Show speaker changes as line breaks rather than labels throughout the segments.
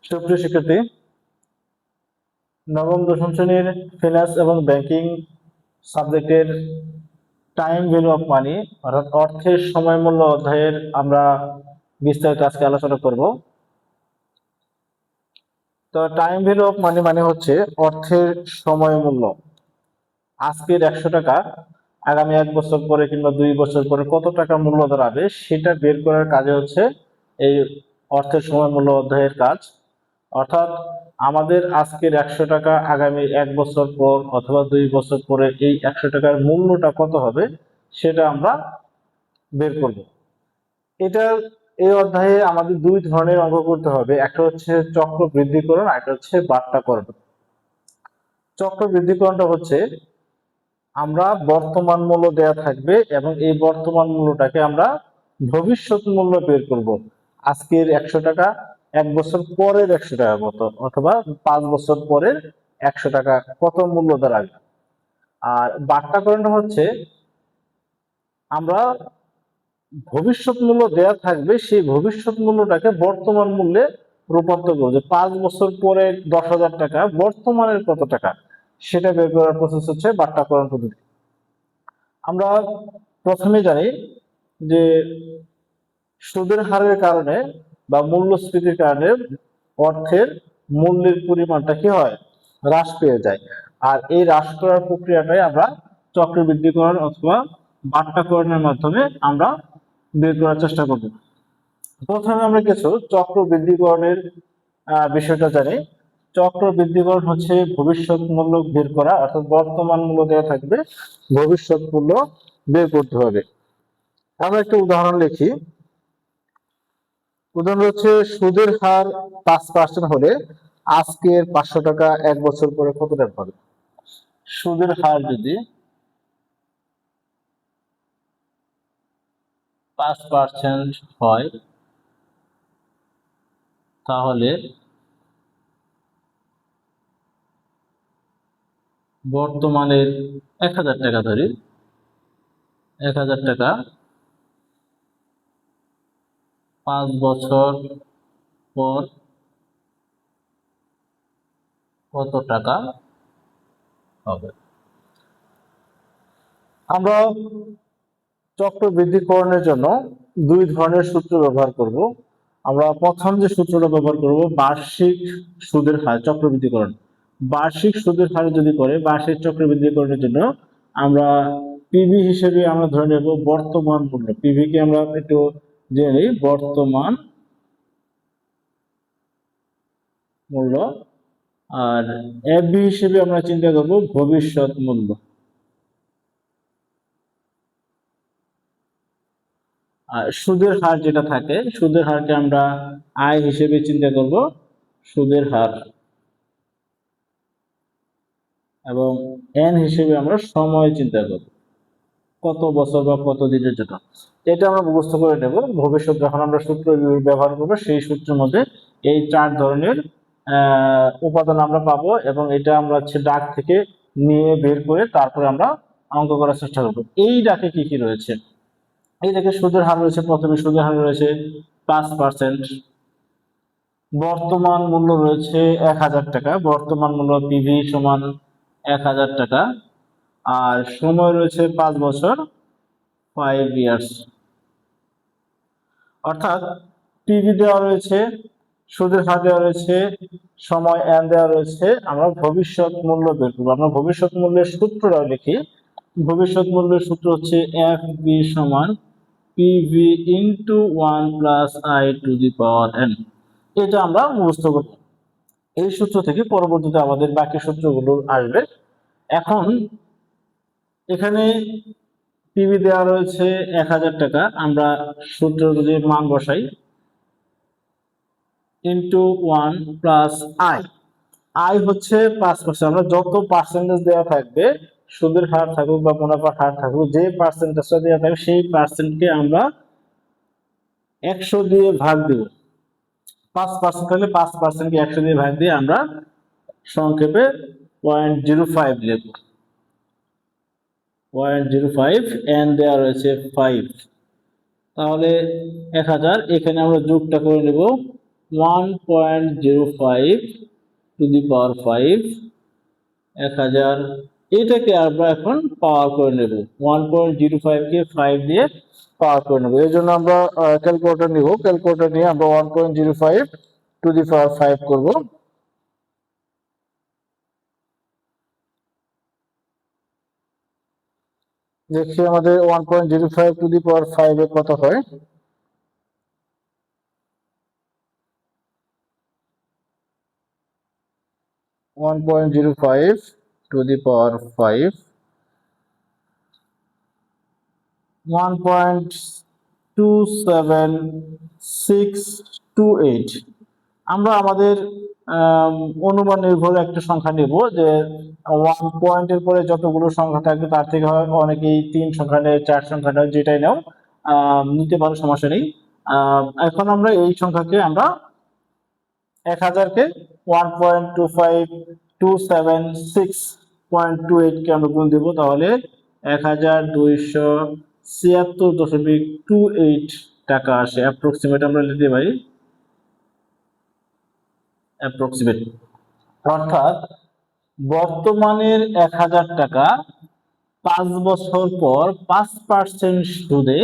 সুপ্রিয় শিক্ষার্থী, নবম দশম শ্রেণীর ফিনান্স এবং ব্যাংকিং সাবজেক্টের টাইম ভ্যালু অফ মানি অর্থাৎ অর্থের সময় মূল্য অধ্যায়ের আমরা বিস্তারিত আজকে আলোচনা করব। তো টাইম ভ্যালু অফ মানি মানে হচ্ছে অর্থের সময় মূল্য। আজকের 100 টাকা আগামী 1 বছর পরে কিংবা 2 বছর পরে কত টাকা মূল্য দাঁড়াবে সেটা বের করার কাজে হচ্ছে এই অর্থের সময় মূল্য অধ্যায়ের কাজ। অর্থাৎ আমাদের আজকের 100 টাকা আগামী 1 বছর পর অথবা 2 বছর পরে এই 100 টাকার মূল্যটা কত হবে সেটা আমরা বের করব। এটা এই অধ্যায়ে আমাদের দুই ধরনের অঙ্ক করতে হবে, একটা হচ্ছে চক্র বৃদ্ধিকরণ আর একটা হচ্ছে বাট্টাকরণ। চক্র বৃদ্ধিকরণটা হচ্ছে আমরা বর্তমান মূল্য দেয়া থাকবে এবং এই বর্তমান মূল্যটাকে আমরা ভবিষ্যৎ মূল্য বের করব। আজকের 100 টাকা 1 বছর পরের 100 টাকা কত, অথবা 5 বছর পরের 100 টাকা কত মূল্য দাঁড়াবে। আর বাট্টাকরণটা হচ্ছে আমরা ভবিষ্যৎ মূল্য দেয়া থাকবে, সেই ভবিষ্যৎ মূল্যটাকে বর্তমান মূল্যে রূপান্তর করবো, যে 5 বছর পরে 10,000 টাকা বর্তমানের কত টাকা সেটা বের করার প্রসেস হচ্ছে বাট্টাকরণ পদ্ধতি। আমরা প্রথমে জানি যে সুদের হারের কারণে বা মূল্যস্ফীতির কারণে অর্থের মূল্যের পরিমাণটা কি হয়, হ্রাস পেয়ে যায়। আর এই হ্রাস করার প্রক্রিয়াটাই আমরা চক্রবৃদ্ধিকরণ অথবা বাট্টাকরণের মাধ্যমে আমরা বের করার চেষ্টা করব। প্রথমে আমরা কিছু চক্রবৃদ্ধিকরণের বিষয়টা জানি। চক্রবৃদ্ধিকরণ হচ্ছে ভবিষ্যৎ মূল্য বের করা, অর্থাৎ বর্তমান মূল্য দেওয়া থাকবে, ভবিষ্যৎ মূল্য বের করতে হবে। আমরা একটা উদাহরণ লিখি। উদাহরণ হচ্ছে সুদের হার 5% হলে আজকের 500 টাকা 1 বছর পরে কত টাকা হবে। সুদের হার যদি 5% হয় তাহলে বর্তমানের 1000 টাকা ধরি, 1000 টাকা 5 বছর পর কত টাকা হবে। আমরা চক্রবৃদ্ধিকরণের জন্য দুই ধরনের সূত্র ব্যবহার করব। আমরা প্রথম যে সূত্রটা ব্যবহার করব বার্ষিক সুদের হার চক্রবৃদ্ধিকরণ। বার্ষিক সুদের হার যদি করে বার্ষিক চক্রবৃদ্ধিকরণের জন্য আমরা পিভি হিসেবে আমরা ধরে নেব বর্তমান মূল্য। পিভি কে আমরা একটু জেনে নিই, বর্তমান মূল্য। আর এফবি হিসেবে আমরা চিন্তা করব ভবিষ্যৎ মূল্য। আর সুদের হার যেটা থাকে, সুদের হারকে আমরা আয় হিসেবে চিন্তা করব, সুদের হার। এবং এন হিসেবে আমরা সময় চিন্তা করব, কত বছর বা কত দিনের জন্য। এটা আমরা মুখস্থ করে নেব। ভবিষ্যৎ যখন আমরা সূত্র ব্যবহার করব সেই সূত্রের মধ্যে এই 4 ধরনের উপাদান আমরা পাবো এবং এটা আমরা হচ্ছে ডাক থেকে নিয়ে বের করে তারপরে আমরা অঙ্ক করার চেষ্টা করব। এই ডাকে কি কি রয়েছে, এই দেখে সুদের হার রয়েছে। প্রথমে সুদের হার রয়েছে 5%, বর্তমান মূল্য রয়েছে 1000 টাকা, বর্তমান মূল্য পিভি সমান 1000 টাকা, আর সময় রয়েছে 5 বছর, 5 ইয়ার্স। অর্থাৎ পিভি দেওয়া রয়েছে, সুদের হার দেওয়া রয়েছে, সময় এন দেওয়া রয়েছে। আমরা ভবিষ্যৎ মূল্য বের করবো। আমরা ভবিষ্যৎ মূল্যের সূত্রটাও লিখি। ভবিষ্যৎ মূল্যের সূত্র হচ্ছে এফ বি সমান PV into 1 plus I two the power N. এটা আমরা মুখস্থ করব। এই সূত্র থেকে পরবর্তীতে আমাদের বাকি সূত্রগুলো আসবে। এখন এখানে পিভি দেওয়া রয়েছে 1000 টাকা, আমরা সূত্র যদি মান বসাই ইন্টু 1 প্লাস আই। আই হচ্ছে 5%। আমরা যত পার্সেন্টেজ দেওয়া থাকবে, সুদের হার থাকুক বা মুনাফার হার থাকুক, যে পার্সেন্টেজটা দেওয়া থাকবে সেই পার্সেন্টকে আমরা 100 দিয়ে ভাগ দেব। 5% হলে 5%কে 100 দিয়ে ভাগ দিয়ে আমরা সংক্ষেপে 0.05 লিখব। 0.05 এন দেওয়া রয়েছে 5। তাহলে 1000, এখানে আমরা যোগটা করে নেব 1.05 টু দি পাওয়ার 5, 1000, এটাকে আমরা এখন পাওয়ার করে নেব। 1.05 কে 5 দিয়ে পাওয়ার করে নেব। এর জন্য আমরা ক্যালকুলেটর নিব। ক্যালকুলেটর নিয়ে আমরা 1.05 টু দি পাওয়ার 5 করব। দেখি আমাদের 1.05 টু দি পাওয়ার 5 এ কত হয়। 1.05 to the power 5, 1.27628। আমরা আমাদের অনুমান নির্ভর একটা সংখ্যা নেব, যে 1 পয়েন্টের পরে যতগুলো সংখ্যা থাকবে তার থেকে হয় অনেকেই 3 সংখ্যা নেয়, 4 সংখ্যা নেয়, যেটাই নাও নিতে পারো, সমস্যা নেই। এখন আমরা এই সংখ্যাকে আমরা 1000কে 1.25276.28 কে আমরা গুণ দেবো, তাহলে 1276.28 টাকা আসে। অ্যাপ্রক্সিমেট আমরা নিতে পারি, অ্যাপ্রক্সিমেট। অর্থাৎ বর্তমানের 1000 টাকা 5 বছর পর 5% সুদে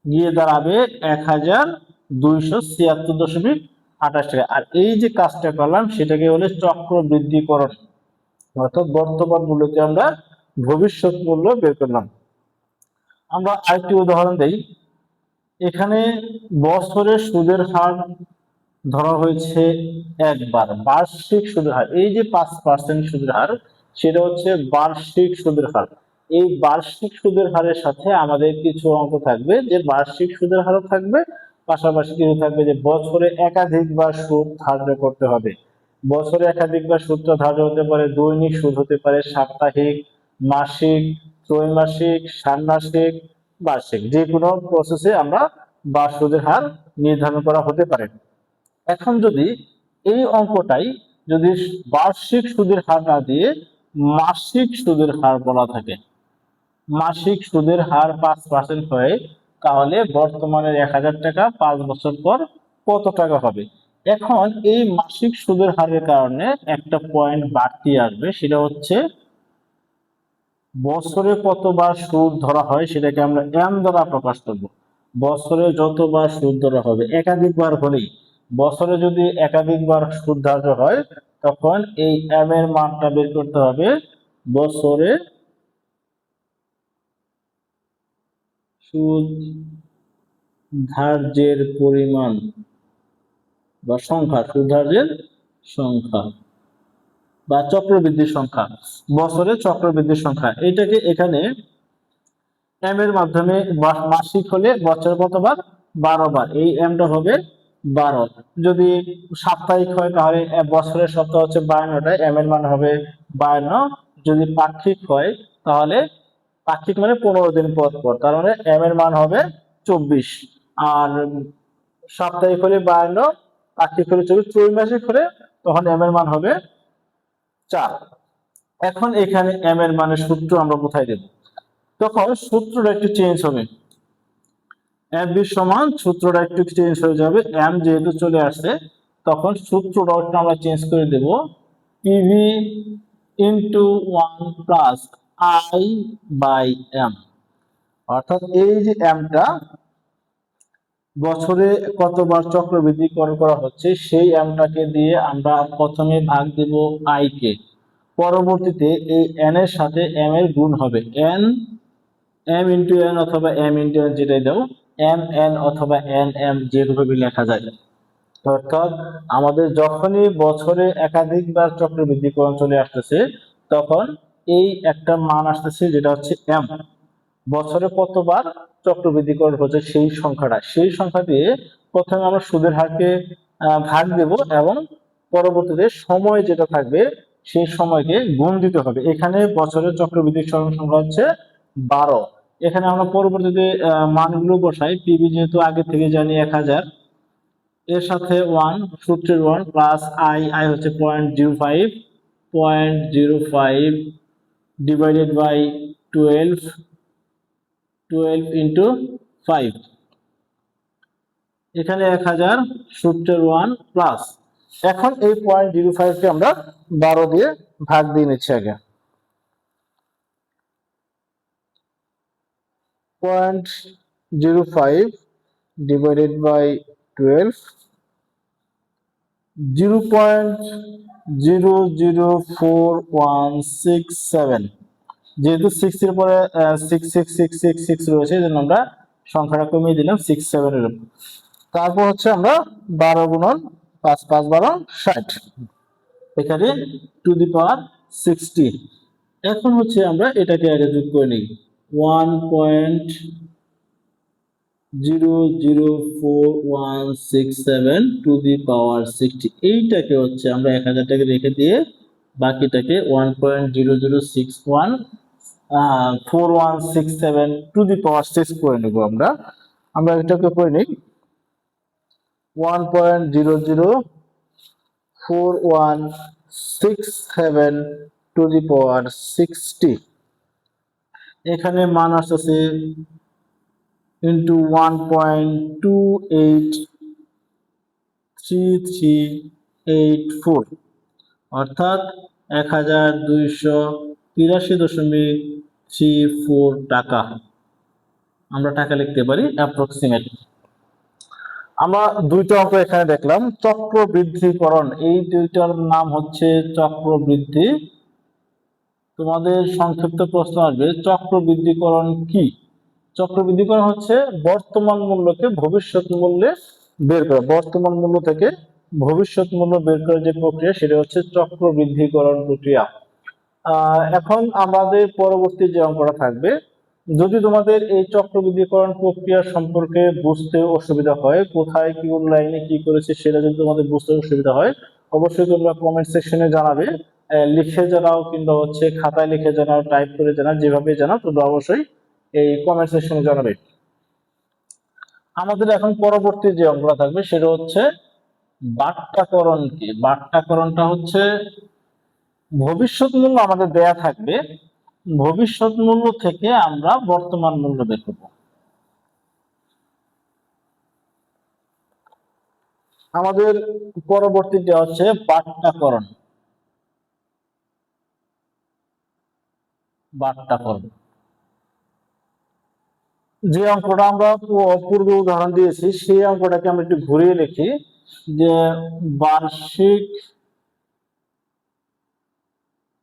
গিয়ে দাঁড়াবে 1276.28 টাকা। আর এই যে কাজটা করলাম সেটাকে বলে চক্রবৃদ্ধিকরণ, অর্থাৎ বর্তমান মূল্যকে আমরা ভবিষ্যৎ মূল্য বের করলাম। আমরা আরেকটি উদাহরণ দেই। এখানে বছরের সুদের হার ধরা হয়েছে একবার, বার্ষিক সুদের হার। এই যে 5% সুদের হার, সেটা হচ্ছে বার্ষিক সুদের হার। এই বার্ষিক সুদের হারের সাথে আমাদের কিছু অঙ্ক থাকবে, যে বার্ষিক সুদের হারও থাকবে, পাশাপাশি কিছু থাকবে যে বছরে একাধিকবার সুদ ধার্য করতে হবে। বছরে একাধিকবার সুদটা ধার্য হতে পারে, দৈনিক সুদ হতে পারে, সাপ্তাহিক, মাসিক, ত্রৈমাসিক, ষান্মাসিক, বার্ষিক, যে কোনো প্রসেসে আমরা সুদের হার নির্ধারণ করা হতে পারে। এখন যদি এই অঙ্কটাই যদি বার্ষিক সুদের হার না দিয়ে মাসিক সুদের হার বলা থাকে, মাসিক সুদের হার 5% হয়, তাহলে বর্তমানের 1000 টাকা 5 বছর পর কত টাকা হবে। এখন এই মাসিক সুদের হারের কারণে একটা পয়েন্ট বাড়তি আসবে, সেটা হচ্ছে বছরে কতবার সুদ ধরা হয় সেটাকে আমরা এম দ্বারা প্রকাশ করব। বছরে যতবার সুদ ধরা হবে, একাধিকবার হলেই, বছরে যদি একাধিকবার সুদ ধার্য হয়, তখন এই এম এর মানটা বের করতে হবে বছরে সুদ ধার্যের পরিমাণ বা সংখ্যা, সুদ ধার্যের সংখ্যা বা চক্রবৃদ্ধির সংখ্যা, বছরে চক্রবৃদ্ধির সংখ্যা। এটাকে এখানে এম এর মাধ্যমে, মাসিক হলে বছরে কতবার, 12 বার, এই এমটা হবে 12। যদি সাপ্তাহিক হয় তাহলে বছরের সপ্তাহ হচ্ছে 52টা, এম এর মান হবে 52। যদি পাক্ষিক হয় তাহলে পাক্ষিক মানে 15 দিন পর পর, তার মানে এম এর মান হবে 24। আর সাপ্তাহিক হলে 52, পাক্ষিক হলে 24, ত্রৈমাসিক হলে তখন এম এর মান হবে 4। এখন এখানে এম এর মানের সূত্র আমরা কোথায় দেব, তখন সূত্রটা একটু চেঞ্জ হবে। এফ বি সমান সূত্রটা একটু চেঞ্জ হয়ে যাবে, এম যেহেতু চলে আসছে, তখন সূত্রটা আমরা চেঞ্জ করে দেব, PV into 1 plus I by M. অর্থাৎ এই যে এমটা বছরে কতবার চক্রবৃদ্ধি করা হচ্ছে, সেই এমটাকে দিয়ে আমরা প্রথমে ভাগ দেব আই কে, পরবর্তীতে এই এন এর সাথে এম এর গুণ হবে, এন এম ইন্টু এন অথবা এম ইন্টু এন, যেটাই দাও, এম এন অথবা এন এম, যেভাবে লেখা যায়। অর্থাৎ আমাদের যখনই বছরে একাধিকবার চক্রবৃদ্ধিকরণ চলে আসতেছে, তখন এই একটা মান আসতেছে যেটা হচ্ছে এম, বছরে কতবার চক্রবৃদ্ধিকরণ হচ্ছে সেই সংখ্যাটা, সেই সংখ্যা দিয়ে প্রথমে আমরা সুদের হারকে ভাগ দেব, এবং পরবর্তীতে সময় যেটা থাকবে সেই সময়কে গুণ দিতে হবে। এখানে বছরের চক্রবৃদ্ধি সংখ্যা হচ্ছে 12। এখানে আমরা পরবর্তীতে মানগুলো বসাই, পিবি যেহেতু আগে থেকে জানি 1000, এর সাথে 1, সূত্রের 1 প্লাস আই, আই হচ্ছে 0.05, 0.05 ডিভাইডেড বাই 12, 12 ইন্টু 5, এখানে 1000 সূত্রের 1 প্লাস। এখন এই 0.05 কে আমরা 12 দিয়ে ভাগ দিয়ে নিচ্ছি আগে। 0.05 divided by 12, 0.004167। যেহেতু 6 এর পরে 66666 রয়েছে, এই জন্য আমরা সংখ্যাটা কমিয়ে দিলাম 67 এর উপর। তারপর হচ্ছে আমরা 12 গুণন 5 5 12 60, এখানে টু দি পাওয়ার 60। এখন হচ্ছে আমরা এটাকে আগে যোগ করে নিই, 1.004167 টু দি পাওয়ার 60। এইটাকে হচ্ছে আমরা 1000 টাকে রেখে দিয়ে বাকিটাকে 1.004167 টু দি পাওয়ার 6 করে নেব। আমরা এটাকে করে নিই 1.004167 টু দি পাওয়ার 60। এখানে মান আসছে ইন্টু 1.283384, অর্থাৎ 1283.34 টাকা আমরা টাকা লিখতে পারি অ্যাপ্রক্সিমেট। আমরা দুইটা অঙ্ক এখানে দেখলাম, চক্রবৃদ্ধিকরণ, এই দুইটার নাম হচ্ছে চক্রবৃদ্ধি। তোমাদের সংক্ষিপ্ত প্রশ্ন আসবে, চক্রবৃদ্ধিকরণ কি? চক্রবৃদ্ধিকরণ হচ্ছে বর্তমান মূল্যকে ভবিষ্যৎ মূল্যে বের করা, বর্তমান মূল্য থেকে ভবিষ্যৎ মূল্য বের করার যে প্রক্রিয়া, সেটা হচ্ছে চক্রবৃদ্ধিকরণ প্রক্রিয়া। এখন আমাদের পরবর্তী যে অঙ্কটা থাকবে, যদি তোমাদের এই চক্রবৃদ্ধিকরণ প্রক্রিয়া সম্পর্কে বুঝতে অসুবিধা হয়, কোথায় কি লাইনে কি করেছে সেটা যদি তোমাদের বুঝতে অসুবিধা হয়, অবশ্যই তোমরা কমেন্ট সেকশনে জানাবে, লিখে জানাও কিংবা হচ্ছে খাতায় লিখে জানাও, টাইপ করে জানাও, যেভাবে জানাও তোমরা অবশ্যই এই কমেন্ট সেকশনে জানাবে। আমাদের এখন পরবর্তী যে অঙ্কটা থাকবে সেটা হচ্ছে বাট্টাকরণ কি? বাট্টাকরণটা হচ্ছে ভবিষ্যৎ মূল্য আমাদের দেয়া থাকবে, ভবিষ্যৎ মূল্য থেকে আমরা বর্তমান মূল্য বের করব। আমাদের পরবর্তীটা হচ্ছে বাট্টাকরণ। বাট্টাকরণ যে অঙ্কটা আমরা পূর্বে উদাহরণ দিয়েছি, সেই অঙ্কটাকে আমরা একটু ঘুরিয়ে লিখি, যে বার্ষিক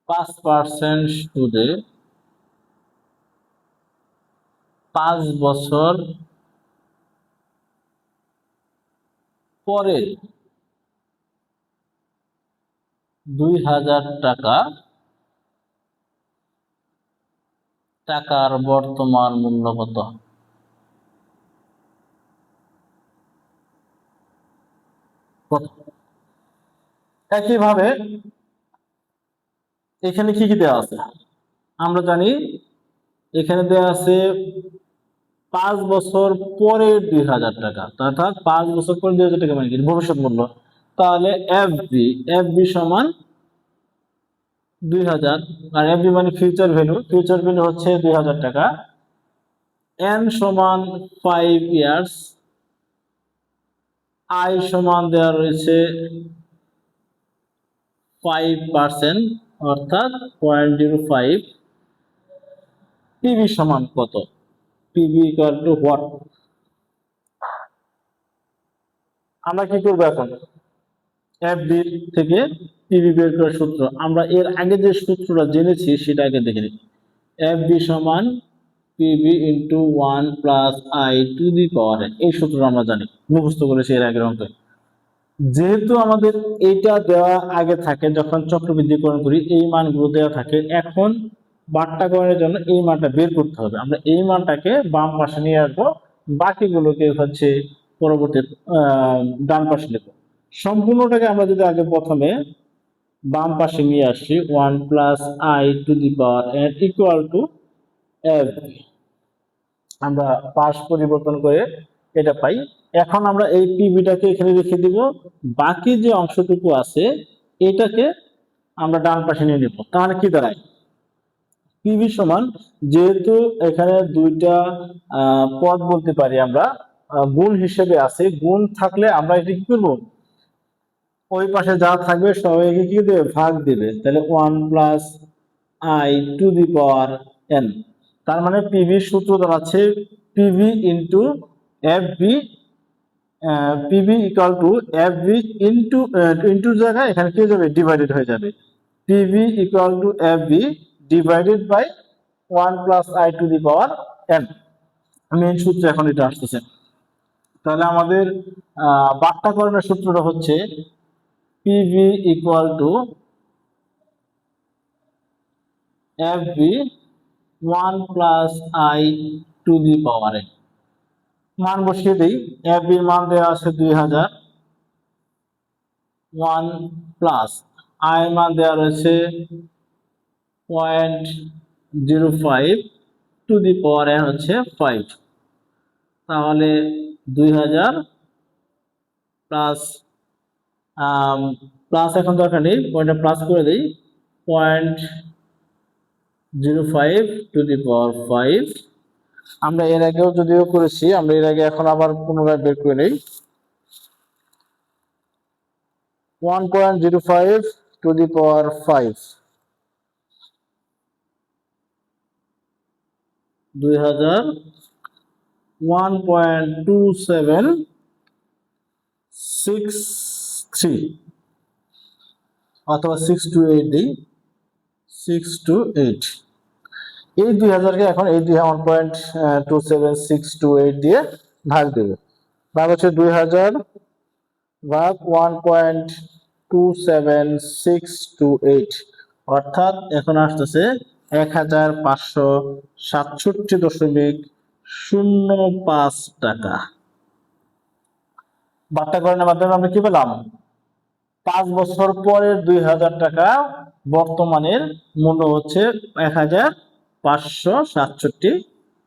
5% সুদে 5 বছর পরে 2000 টাকার বর্তমান মূল্য কত? একইভাবে এখানে কি কি দেওয়া আছে আমরা জানি, এখানে দেওয়া আছে 5 বছর পরে 2000 টাকা, অর্থাৎ 5 বছর পরে 2000 টাকা মানে কি ভবিষ্যৎ মূল্য। তাহলে এফবি সমান 2000, আর এফবি মানে ফিউচার ভ্যালু, ফিউচার ভ্যালু হচ্ছে 2000 টাকা। এন সমান 5 ইয়ার্স, আই সমান দেওয়া রয়েছে 5%, অর্থাৎ 0.05। পিবি সমান কত? PB equal to what? আমরা কি করবো এখন? এফবি থেকে পিবি বের করার সূত্র, আমরা এর আগে যে সূত্রটা জেনেছি সেটা আগে দেখে নিই। এফবি সমান PB into 1 plus I two the power n, এই সূত্রটা আমরা জানি, মুখস্থ করেছি এর আগের অঙ্কে। যেহেতু আমাদের এইটা দেওয়া আগে থাকে, যখন চক্রবৃদ্ধিকরণ করি এই মানগুলো দেওয়া থাকে, এখন বাট্টাকরণের জন্য এই মানটা বের করতে হবে। আমরা এই মানটাকে বাম পাশে নিয়ে আসবো, বাকিগুলোকে হচ্ছে পরবর্তী ডান পাশে নেব। সম্পূর্ণটাকে আমরা যদি আগে প্রথমে বাম পাশে নিয়ে আসি, 1 plus I two the power n equal to F, আমরা পাশ পরিবর্তন করে এটা পাই। এখন আমরা এই পিবিটাকে এখানে রেখে দিব, বাকি যে অংশটুকু আছে এটাকে আমরা ডান পাশে নিয়ে নেব। তাহলে কি দাঁড়ায়? পিবি সমান, যেহেতু এখানে দুইটা পদ বলতে পারি আমরা, গুণ হিসেবে আছে, গুণ থাকলে আমরা এটি কি করবো, ওই পাশে যা থাকবে সবাইকে কি দেবে, ভাগ দিবে। তাহলে 1 + i⁴n, তার মানে পিভি সূত্র দাঁড়াচ্ছে PV into F B, PV equal to F B into into জায়গায় এখানে কি হয়ে যাবে, ডিভাইডেড হয়ে যাবে। PV equal to F B divided by 1 + i⁴n, main সূত্র এখন এটা আসতেছে। তাহলে আমাদের বাট্টাকরণের সূত্রটা হচ্ছে PV equal to F B 1 + i⁴n, মান বসিয়ে দিই। এফ বির মান দেওয়া আছে 2000, 1 প্লাস আই মান দেওয়া রয়েছে 0.05 টু দি পাওয়ার n হচ্ছে 5, তাহলে 2000 প্লাস প্লাস এখন দরকার নেই, পয়েন্টটা প্লাস করে দিই, 0.05 টু দি পাওয়ার 5। আমরা এর আগেও যদিও করেছি, আমরা এর আগে এখন আবার পুনরায় বের করে নেই। 1.05 টু দি পাওয়ার 5, 2000, 1.2763 অথবা 628 দিই, 628। এই 2000কে এখন এই 1.27628 দিয়ে ভাগ দেবে। ভাগ হচ্ছে 2000 ভাগ 1.27628, অর্থাৎ এখন আসতেছে 1567.05 টাকা। বাট্টাকরণের মাধ্যমে আমরা কি পেলাম, 5 বছর পরের 2000 টাকা বর্তমানের মূল্য হচ্ছে 1567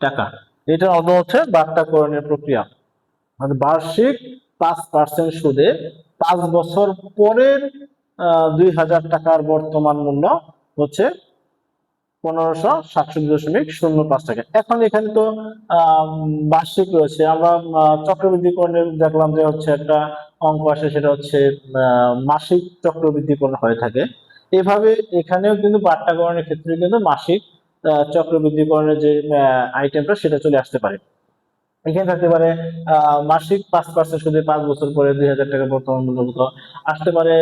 টাকা। এটার অর্থ হচ্ছে বাট্টাকরণের প্রক্রিয়া, মানে বার্ষিক 5% সুদে 5 বছর পরের 2000 টাকার বর্তমান মূল্য হচ্ছে 1567.05 টাকা। এখন এখানে তো বার্ষিক রয়েছে, আমরা চক্রবৃদ্ধিকরণের দেখলাম যে হচ্ছে একটা অঙ্ক আসে, সেটা হচ্ছে মাসিক চক্রবৃদ্ধিকরণ হয়ে থাকে। এভাবে এখানেও কিন্তু বাট্টাকরণের ক্ষেত্রে কিন্তু মাসিক চক্রবৃদ্ধিকরণের যে আইটেমটা সেটা চলে আসতে পারে। এখানে থাকতে পারে মাসিক 5% সুদে 5 বছর পরে 2000 টাকা বর্তমান মূল্য কত আসতে পারে,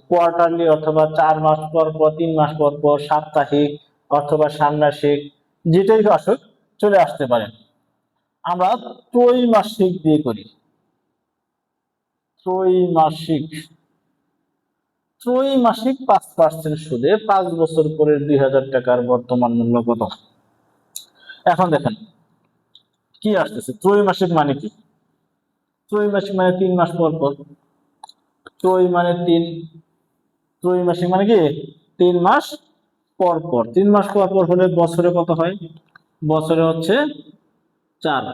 কোয়ার্টারলি অথবা 4 মাস পর পর, 3 মাস পর পর, সাপ্তাহিক অথবা ষান্মাসিক, যেটাই আসুক চলে আসতে পারে। আমরা ত্রৈমাসিক দিয়ে করি, ত্রৈমাসিক, ত্রৈমাসিক 5% সুদে 5 বছর পরে 2000 টাকার বর্তমান মূল্য কত। এখন দেখেন কি আসতেছে, ত্রৈমাসিক মানে কি, ত্রৈমাসিক মানে 3 মাস পর পর, ত্রৈ মানে 3, ত্রৈমাসিক মানে কি 3 মাস পর পর। 3 মাস পর পর হলে বছরে কত হয়, বছরে হচ্ছে 4,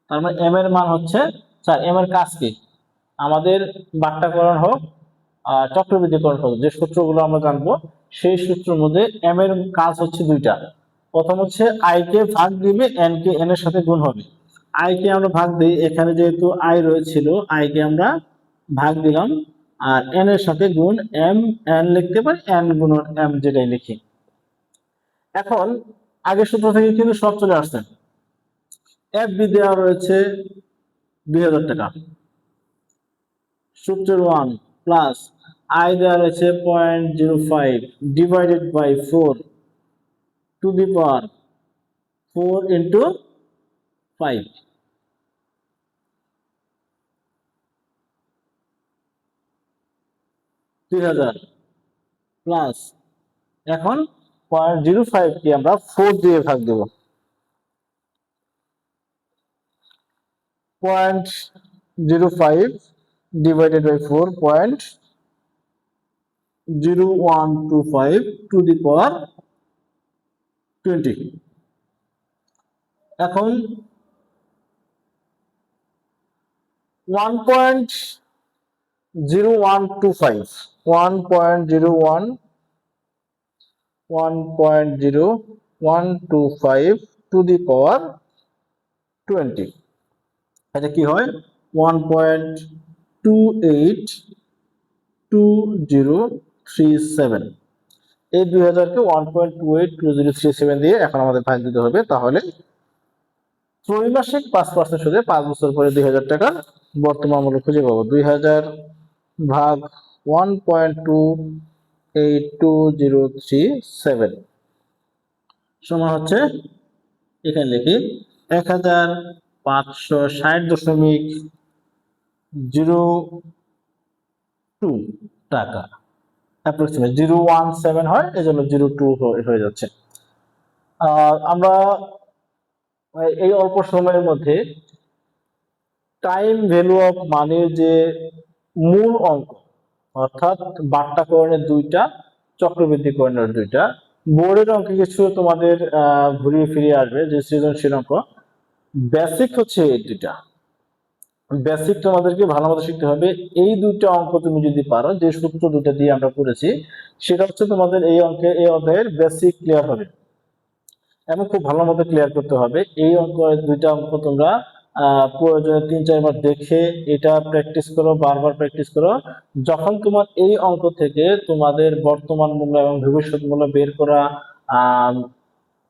তার মানে এম এর মান হচ্ছে 4। এম এর কাজ কি, আমাদের বাট্টাকরণ হোক চক্রবৃদ্ধিকরণ হোক, যে সূত্রগুলো আমরা জানবো সেই সূত্রের মধ্যে এম এর কাজ হচ্ছে দুইটা। প্রথম হচ্ছে আই কে ভাগ দিবে এন কে, এন এর সাথে গুণ হবে। আই কে আমরা ভাগ দিই, এখানে যেহেতু আই রয়েছিল আই কে আমরা ভাগ দিলাম, আর এন এর সাথে গুণ, এম এন লিখতে পারি, এন গুণন এম যেটাই লিখি। এখন আগের সূত্র থেকে কিন্তু সব চলে আসছে। এফ বি দেওয়া রয়েছে 2000 টাকা, সূত্রের 1 প্লাস আই দেওয়া রয়েছে 0.05 divided by 4 to the power 4 into 5, 2000 plus, এখন 0.05 কে আমরা 4 দিয়ে ভাগ দেব, 0.05 divided by 4, 0.0125 to the power 20। এখন 1.0125, 1.0125 to the power 20, এটা কি হয় 1.282037। এই 2000-কে 1.282037 দিয়ে এখন আমাদের ভাগ দিতে হবে, তাহলে ত্রৈমাসিক 5% সুদে 5 বছর পরে 2000 টাকা বর্তমান মূল্য খুঁজে পাবো। 2000 ভাগ 1.282037 সমান হচ্ছে, এখানে লিখি 1560.02 টাকা, অ্যাপ্রক্সিমেট 017 হয়, এজন্য 02 হয়ে যাচ্ছে। আমরা এই অল্প সময়ের মধ্যে টাইম ভ্যালু অফ মানির যে মূল অঙ্ক, অর্থাৎ বাট্টাকরণের দুইটা, চক্রবৃদ্ধিকরণের দুইটা, বোর্ডের অঙ্কে কিছু তোমাদের ঘুরিয়ে ফিরিয়ে আসবে যে সৃজনশীল অঙ্ক, বেসিক হচ্ছে এই দুইটা। বেসিক তোমাদেরকে ভালো মতো শিখতে হবে। এই দুইটা অঙ্ক তুমি যদি পারো, যে সূত্র দুইটা দিয়ে আমরা করেছি, সেটা হচ্ছে তোমাদের এই অঙ্কে, এই অধ্যায়ের বেসিক ক্লিয়ার হবে এবং খুব ভালো মতো ক্লিয়ার করতে হবে। এই অঙ্ক, দুইটা অঙ্ক তোমরা প্রয়োজনে 3-4 বার দেখে এটা প্র্যাকটিস করো, বারবার প্র্যাকটিস করো। যখন তোমার এই অঙ্ক থেকে তোমাদের বর্তমান মূল্য এবং ভবিষ্যৎ মূল্য বের করা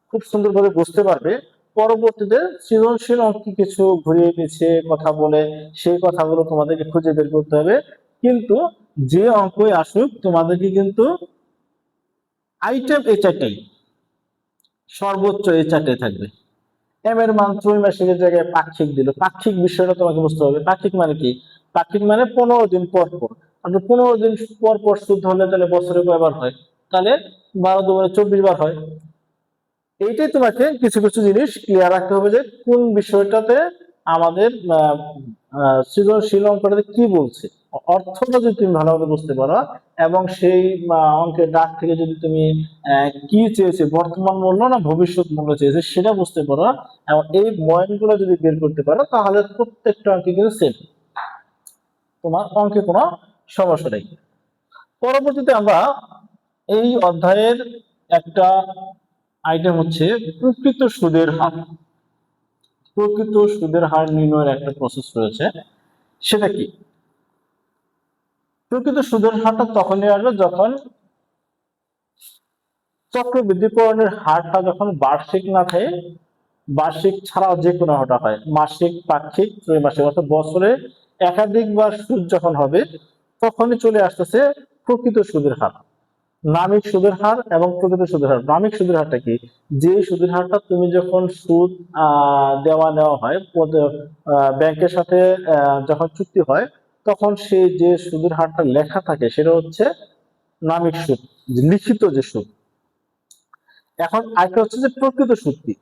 খুব সুন্দরভাবে বুঝতে পারবে, পরবর্তীতে সৃজনশীল অঙ্ক কিছু ঘুরিয়ে পিছিয়ে কথা বলে সেই কথাগুলো তোমাদেরকে খুঁজে বের করতে হবে। কিন্তু যে অঙ্কই আসুক, তোমাদেরকে কিন্তু আইটেম এই চারটাই, সর্বোচ্চ এই চারটাই থাকবে। এম এর মান ত্রৈমাসিকের জায়গায় পাক্ষিক দিল, পাক্ষিক বিষয়টা তোমাকে বুঝতে হবে। পাক্ষিক মানে কি? পাক্ষিক মানে 15 দিন পর পর। আর 15 দিন পর পর সুদ হলে তাহলে বছরে কয়বার হয়? তাহলে 12 দুগুণে 24 বার হয়। এইটাই তোমাকে কিছু কিছু জিনিস ক্লিয়ার রাখতে হবে যে কোন বিষয়টাতে আমাদের সৃজনশীল অঙ্কটাতে কি বলছে, অর্থটা যদি তুমি ভালোভাবে বুঝতে পারো এবং সেই অঙ্কের দাগ থেকে যদি তুমি কি চেয়েছে, বর্তমান মূল্য না ভবিষ্যৎ মূল্য চেয়েছে, সেটা বুঝতে পারো এবং এই পয়েন্টগুলো যদি বের করতে পারো, তাহলে প্রত্যেকটা অঙ্কে কিন্তু সেম, তোমার অঙ্কে কোনো সমস্যা নেই। পরবর্তীতে আমরা এই অধ্যায়ের একটা আইটেম হচ্ছে প্রকৃত সুদের হার। প্রকৃত সুদের হার নির্ণয়ের একটা প্রসেস রয়েছে, সেটা কি? প্রকৃত সুদের হারটা তখনই আসবে যখন চক্রবৃদ্ধিকরণের হারটা যখন বার্ষিক না থাকে, বার্ষিক ছাড়াও যে কোনো হারটা হয়, মাসিক, পাক্ষিক, ত্রৈমাসিক, অর্থাৎ বছরে একাধিকবার সুদ যখন হবে, তখনই চলে আসতেছে প্রকৃত সুদের হার। নামিক সুদের হার এবং প্রকৃত সুদের হার। নামিক সুদের হারটা কি? যে সুদের হারটা তুমি যখন সুদ দেওয়া নেওয়া হয় ব্যাংকের সাথে, যখন চুক্তি হয়, তখন সেই যে সুদের হারটা লেখা থাকে সেটা হচ্ছে নামিক সুদ, লিখিত যে সুদ। এখন আরেকটা হচ্ছে যে প্রকৃত সুদ কি?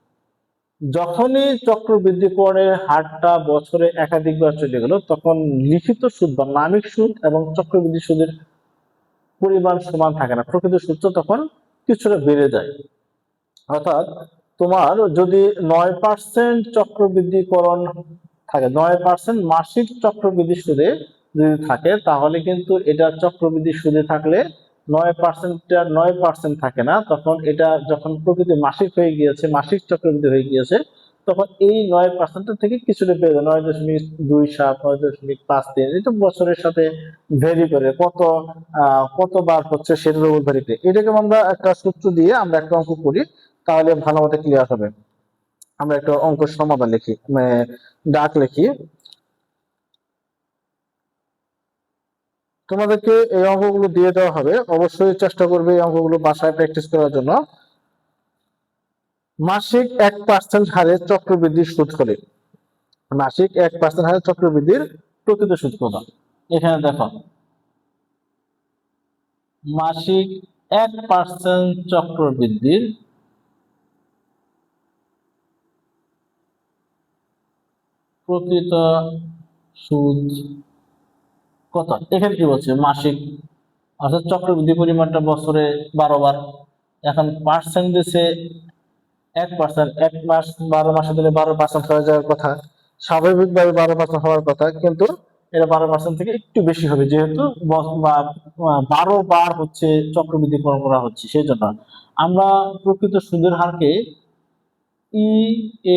যখনই চক্রবৃদ্ধিকরণের হারটা বছরে একাধিকবার চলে গেল, তখন লিখিত সুদ বা নামিক সুদ এবং চক্রবৃদ্ধি সুদের পরিমাণ সমান থাকে না, প্রকৃত সুদ তখন কিছুটা বেড়ে যায়। অর্থাৎ তোমার যদি 9% চক্রবৃদ্ধিকরণ থাকে, 9% মাসিক চক্রবৃদ্ধি সুদে যদি থাকে, তাহলে কিন্তু এটা চক্রবৃদ্ধি সুদে থাকলে 9% থাকে না, তখন এটা যখন প্রকৃতি মাসিক হয়ে গিয়েছে, মাসিক চক্রবৃদ্ধি হয়ে গিয়েছে, তখন এই 9% থেকে কিছুটা বেড়ে যায় 9.27, 9.53। এটা বছরের সাথে ভেরি করে, কতবার হচ্ছে সেটার উপর ভেরি করে। এটাকে আমরা একটা সূত্র দিয়ে আমরা একটা অঙ্ক করি, তাহলে ভালো মতো ক্লিয়ার হবে। আমরা একটা অঙ্ক সমাধান লিখি, ডাক লিখি। তোমাদেরকে এই অঙ্কগুলো দিয়ে দেওয়া হবে, অবশ্যই চেষ্টা করবে এই অঙ্কগুলো বাসায় প্র্যাকটিস করার জন্য। মাসিক 1% হারে চক্রবৃদ্ধির সুদ হলে, মাসিক 1% হারে চক্রবৃদ্ধির প্রকৃত সুদ কত? এখানে দেখো, মাসিক 1% চক্রবৃদ্ধির প্রকৃত সুদ কত? এখানে কি বলছে? মাসিক, অর্থাৎ চক্রবৃদ্ধি পরিমাণটা বছরে 12 বার। এখন পার্সেন্ট দিছে 1%, 1 মাস 12 মাসে দিলে 12% হয়ে যাওয়ার কথা, স্বাভাবিকভাবে 12% হওয়ার কথা, কিন্তু এটা 12% থেকে একটু বেশি হবে, যেহেতু 12 বার হচ্ছে চক্রবৃদ্ধি করা হচ্ছে। সেই জন্য আমরা প্রকৃত সুদের হারকে ই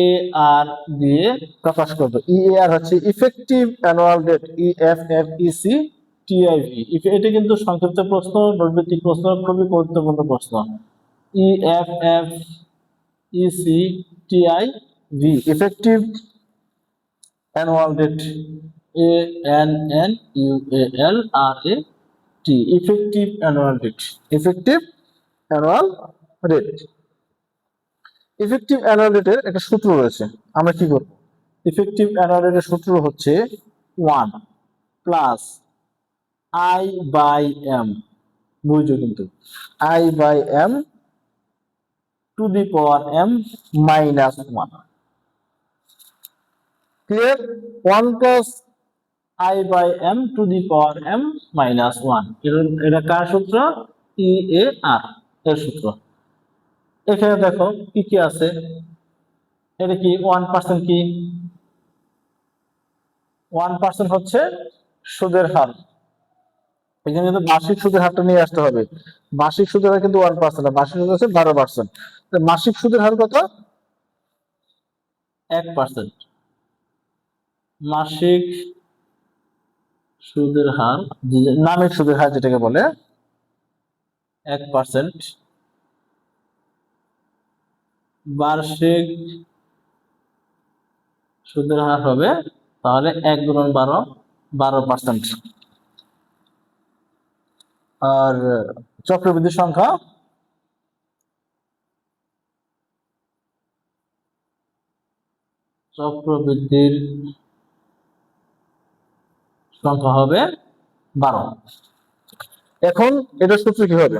এ আর দিয়ে প্রকাশ করব। ই এ আর হচ্ছে effective annual rate, EFFEC TIV. এটা কিন্তু সংক্ষিপ্ত প্রশ্ন, নোটভিত্তিক প্রশ্ন, খুবই গুরুত্বপূর্ণ প্রশ্ন। EFFEC TIV, effective annual rate, ANNUALRAT, effective annual rate, effective annual rate. Effective annual রেটের একটা সূত্র রয়েছে, আমরা কি করব? ইফেক্টিভ অ্যানুয়াল রেটের সূত্র হচ্ছে 1 প্লাস আই বাই এম, বুঝছো কিন্তু, I by M to the power M minus 1। Clear? 1 plus I by M to the power M minus 1, এটা কার সূত্র? ই এ আর এর সূত্র। এখানে দেখো কি কি আছে, এটা কি 1% কি? 1% হচ্ছে সুদের হার। এখানে কিন্তু মাসিক সুদের হারটা নিয়ে আসতে হবে। মাসিক সুদের হার কিন্তু 1% না, মাসিক সুদ হচ্ছে 12%। মাসিক সুদের হার কত? 1%। মাসিক সুদের হার, নামিক সুদের হার যেটাকে বলে 1%। বার্ষিক সুদের হার হবে তাহলে 1 গুণন 12, 12%। আর চক্রবৃদ্ধি সংখ্যা চক্রবৃদ্ধির সংখ্যা হবে 12। এখন এটা সূত্র কি হবে?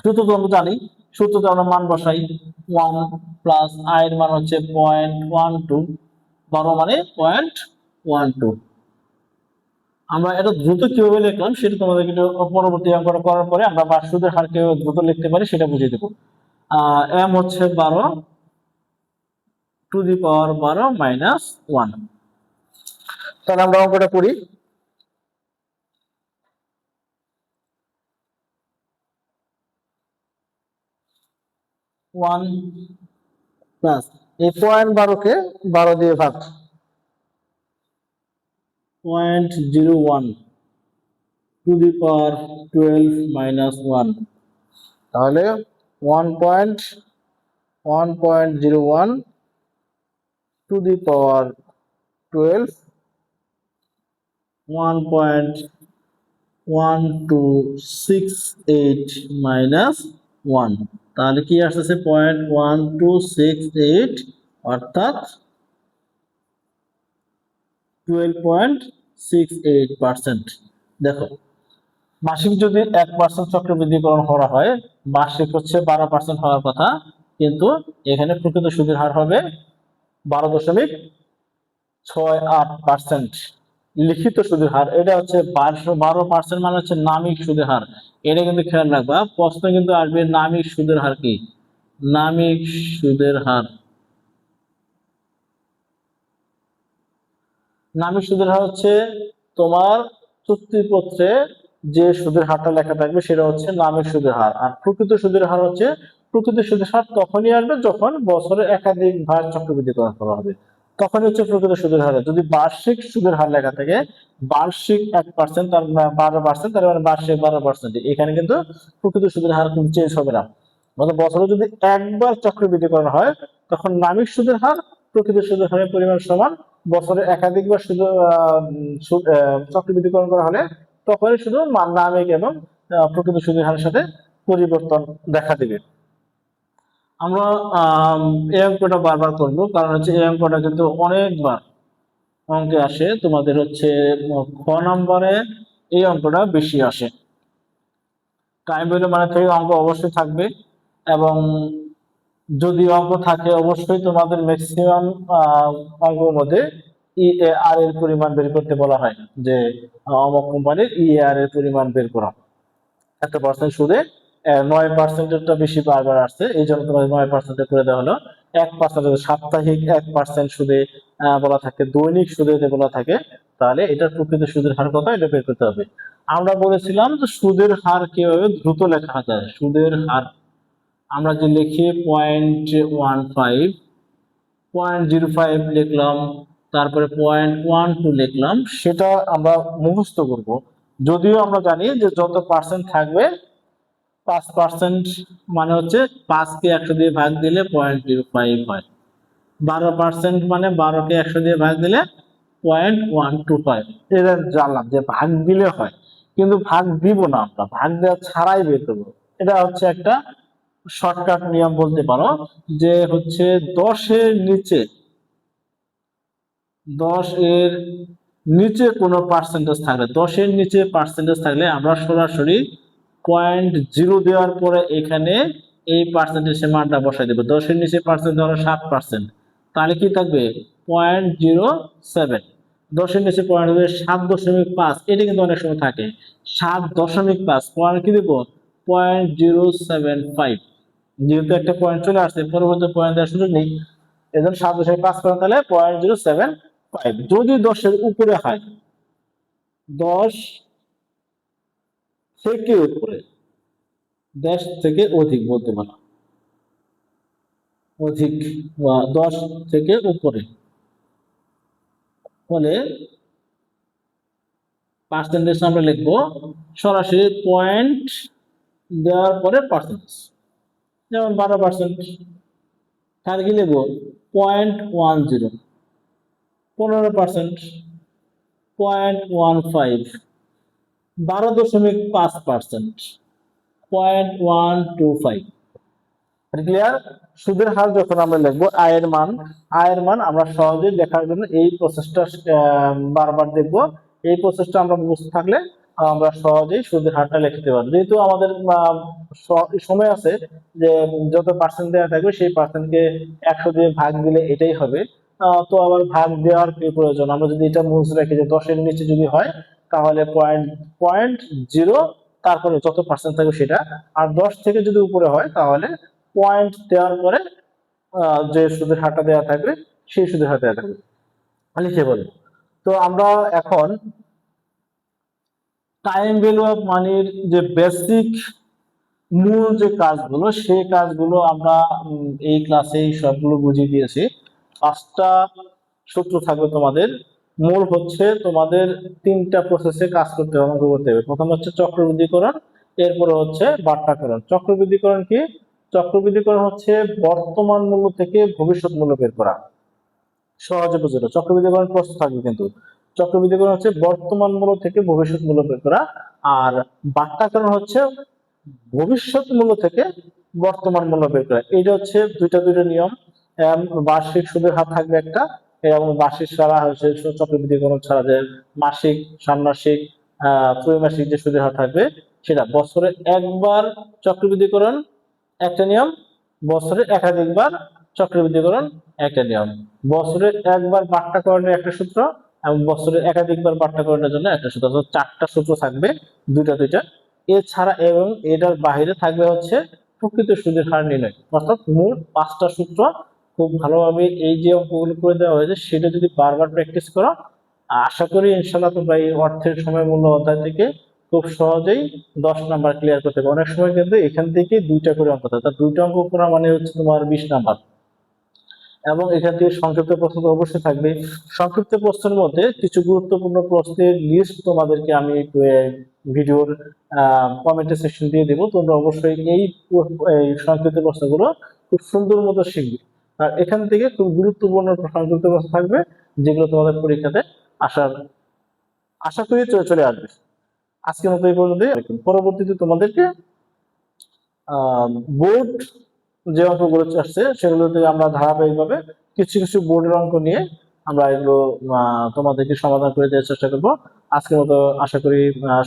সূত্র তো আমরা জানি, সূত্রতে আমরা মান বসাই। 1 প্লাস আই এর মান হচ্ছে 0.12, 12 মানে 0.12। আমরা এটা দ্রুত কিভাবে লিখলাম সেটা তোমাদেরকে পরবর্তী অঙ্কটা করার পরে আমরা সুদের হার কিভাবে দ্রুত লিখতে পারি সেটা বুঝিয়ে দেবো। এম হচ্ছে 12 টু দি পাওয়ার 12 মাইনাস 1। তাহলে আমরা অঙ্কটা করি। 1 প্লাস এই 0.12 কে 12 দিয়ে ভাগ, 0.01 টু দি পাওয়ার 12 মাইনাস 1, তাহলে 1.01 টু দি পাওয়ার 12, 1.1268 মাইনাস 1, তাহলে কি আসছে? 0.1268 অর্থাৎ 12.68%। দেখো, মাসিক যদি 1% চক্রবৃদ্ধিকরণ করা হয়, বার্ষিক হচ্ছে 12% হওয়ার কথা, কিন্তু এখানে প্রকৃত সুদের হার হবে 12.68%। লিখিত সুদের হার এটা হচ্ছে 12% মানে হচ্ছে নামিক সুদের হার। এটা কিন্তু খেয়াল রাখবা, প্রশ্ন কিন্তু আসবে নামিক সুদের হার কি? নামিক সুদের হার, নামিক সুদের হার হচ্ছে তোমার চুক্তিপত্রে যে সুদের হারটা লেখা থাকবে সেটা হচ্ছে নামিক সুদের হার। আর প্রকৃত সুদের হার হচ্ছে, প্রকৃত সুদের হার তখনই আসবে যখন বছরে একাধিকবার চক্রবৃদ্ধিকরণ করা হবে, তখন হচ্ছে প্রকৃত সুদের হার। যদি বার্ষিক সুদের হার লেখা থাকে, বার্ষিক 1% তার 12%, তার মানে বার্ষিক 12%, এখানে কিন্তু প্রকৃত সুদের হার কিন্তু চেঞ্জ হবে না। মানে বছরে যদি একবার চক্রবৃদ্ধিকরণ হয় তখন নামিক সুদের হার প্রকৃত সুদের হারের পরিমাণ সমান। বছরে একাধিকবার চক্রবৃদ্ধিকরণ করা হলে তখনই শুধু নামিক এবং প্রকৃত সুদের হারের সাথে পরিবর্তন দেখা দিবে। আমরা এই অঙ্কটা বারবার করবো, কারণ হচ্ছে এই অঙ্কটা কিন্তু অনেকবার অঙ্কে আসে। তোমাদের হচ্ছে খ নম্বরে এই অঙ্কটা বেশি আসে। টাইম ভ্যালু মানে থেকে অঙ্ক অবশ্যই থাকবে, এবং যদি অঙ্ক থাকে অবশ্যই তোমাদের ম্যাক্সিমাম অঙ্কের মধ্যে ইএআর এর পরিমাণ বের করতে বলা হয়, যে অমুক কোম্পানির ইএআর এর পরিমাণ বের করা। 1% সুদে 9%-টা বেশি বারবার আসছে, এই জন্য তোমাদের 9% করে দেওয়া হলো। 1% সাপ্তাহিক 1% সুদে বলা থাকে, দৈনিক সুদে বলা থাকে, তাহলে এটার প্রকৃত সুদের হার কত এটা বের করতে হবে। আমরা বলেছিলাম যে সুদের হার কিভাবে দ্রুত লেখা যায়। সুদের হার আমরা যে লিখি 0.15, 0.05 লিখলাম, তারপরে 0.12 লিখলাম, সেটা আমরা মুখস্থ করব। যদিও আমরা জানি যে যত পার্সেন্ট থাকবে 5% মানে হচ্ছে 5কে 100 দিয়ে ভাগ দিলে 0.05 হয়। 12% মানে 12কে 100 দিয়ে ভাগ দিলে 0.125। এটা জানলাম যে ভাগ দিলে হয়, কিন্তু ভাগ দিব না, আমরা ভাগ দেওয়া ছাড়াই বের করবো। এটা হচ্ছে একটা শর্টকাট নিয়ম বলতে পারো, যে হচ্ছে 10 এর নিচে কোনো পার্সেন্টেজ থাকলে, 10-এর নিচে পার্সেন্টেজ থাকলে আমরা সরাসরি 0.0 দেওয়ার পরে এখানে এই পার্সেন্টেজের মানটা বসাই দেবো। 10-এর নিচে পার্সেন্ট ধরো 7%, তাহলে কি থাকবে 0.07। 10-এর নিচে 7.5, এটা কিন্তু অনেক সময় থাকে 7.5, পয়েন্ট কি দেবো 0.075। যেহেতু একটা পয়েন্ট চলে আসছে, পরবর্তী পয়েন্ট দেওয়ার সুযোগ নেই, এজন্য 7.5 করেন, তাহলে 0.075। যদি 10-এর উপরে হয়, 10 থেকে উপরে, 10 থেকে অধিক বলতে পারো, অধিক বা 10 থেকে উপরে হলে পার্সেন্টেজ আমরা লিখবো সরাসরি পয়েন্ট দেওয়ার পরে পার্সেন্টেজ। যেমন 12%, তাহলে কি লিখবো 0.10। 15%, 0.15। 12.5%, 0.125। ক্লিয়ার? সুদের হার যখন আমরা লিখবো আয়ের মান আমরা সহজেই লেখার জন্য এই প্রসেসটা বারবার দেখবো। এই প্রসেসটা আমরা বুঝতে থাকলে আমরা সহজেই সুদের হারটা লিখতে পারবো। যেহেতু আমাদের সময় আছে যে যত পার্সেন্ট দেওয়া থাকবে সেই পার্সেন্টকে 100 দিয়ে ভাগ দিলে এটাই হবে। তো আবার ভাগ দেওয়ার কি প্রয়োজন, আমরা যদি এটা মুছে রাখি যে 10-এর নিচে যদি হয় তাহলে 0.0, তারপরে যত পার্সেন্ট থাকবে সেটা। আর 10 থেকে যদি উপরে হয় তাহলে পয়েন্ট দেওয়ার পরে যে সুদের হারটা দেওয়া থাকবে সেই সুদের হার দেওয়া থাকবে, লিখে বলবো। তো আমরা এখন টাইম ভ্যালু অফ মানির যে বেসিক মূল যে কাজগুলো, সেই কাজগুলো আমরা এই ক্লাসে সবগুলো বুঝিয়ে দিয়েছি। 5টা সূত্র থাকবে তোমাদের। মূল হচ্ছে তোমাদের 3টা প্রসেসে কাজ করতে হবে, অঙ্ক করতে হবে। প্রথম হচ্ছে চক্রবৃদ্ধিকরণ, এরপরে হচ্ছে বাট্টাকরণ। চক্রবৃদ্ধিকরণ কি? চক্রবৃদ্ধিকরণ হচ্ছে বর্তমান মূল্য থেকে ভবিষ্যৎ মূল্য বের করা। সহজে বুঝে দাও, চক্রবৃদ্ধিকরণ প্রশ্ন থাকবে কিন্তু। চক্রবৃদ্ধিকরণ হচ্ছে বর্তমান মূল্য থেকে ভবিষ্যৎ মূল্য বের করা, আর বাট্টাকরণ হচ্ছে ভবিষ্যৎ মূল্য থেকে বর্তমান মূল্য বের করা। এটা হচ্ছে দুইটা নিয়ম। বার্ষিক সুদের হার থাকবে একটা, এবং বার্ষিক ছাড়া হচ্ছে চক্রবৃদ্ধিকরণ ছাড়া যে মাসিক, ষান্মাসিক, ত্রৈমাসিক যে সুদের হার থাকবে সেটা। বছরে একবার চক্রবৃদ্ধিকরণ একটা নিয়ম, বছরে একাধিকবার চক্রবৃদ্ধিকরণ একটা নিয়ম। বছরে একবার বাট্টাকরণের একটা সূত্র, এবং বছরে একাধিকবার বাট্টাকরণের জন্য একটা সূত্র। 4টা সূত্র থাকবে, দুইটা। এছাড়া এবং এটার বাইরে থাকবে হচ্ছে প্রকৃত সুদের হার নির্ণয়, অর্থাৎ মোট 5টা সূত্র। খুব ভালোভাবে এই যে অঙ্কগুলো করে দেওয়া হয়েছে সেটা যদি বারবার প্র্যাকটিস করো, আশা করি ইনশাল্লাহ তোমরা এই অর্থের সময় মূল্য অধ্যায় থেকে খুব সহজেই 10 নাম্বার ক্লিয়ার করতে পারবে। অনেক সময় কিন্তু এখান থেকে 2টা করে অঙ্ক থাকে, 2টা অঙ্ক করা মানে হচ্ছে তোমার 20 নাম্বার। এবং এখান থেকে সংক্ষিপ্ত প্রশ্ন তো অবশ্যই থাকবে। সংক্ষিপ্ত প্রশ্নের মধ্যে কিছু গুরুত্বপূর্ণ প্রশ্নের লিস্ট তোমাদেরকে আমি ভিডিওর কমেন্ট সেকশন দিয়ে দেবো। তোমরা অবশ্যই এই সংক্ষিপ্ত প্রশ্নগুলো খুব সুন্দর মতো শিখবে। আর এখান থেকে খুব গুরুত্বপূর্ণ সংক্ষিপ্ত প্রশ্ন থাকবে যেগুলো তোমাদের পরীক্ষাতে আশা করি চলে আসবে। আজকের মতো এই পর্যন্ত। পরবর্তীতে তোমাদেরকে বোর্ড যে অঙ্কগুলো আসছে সেগুলো থেকে আমরা ধারাবাহিকভাবে কিছু বোর্ডের অঙ্ক নিয়ে আমরা এগুলো তোমাদেরকে সমাধান করে দেওয়ার চেষ্টা করবো। আজকের মতো আশা করি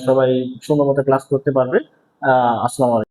সবাই সুন্দর মতো ক্লাস করতে পারবে। আসসালামু আলাইকুম।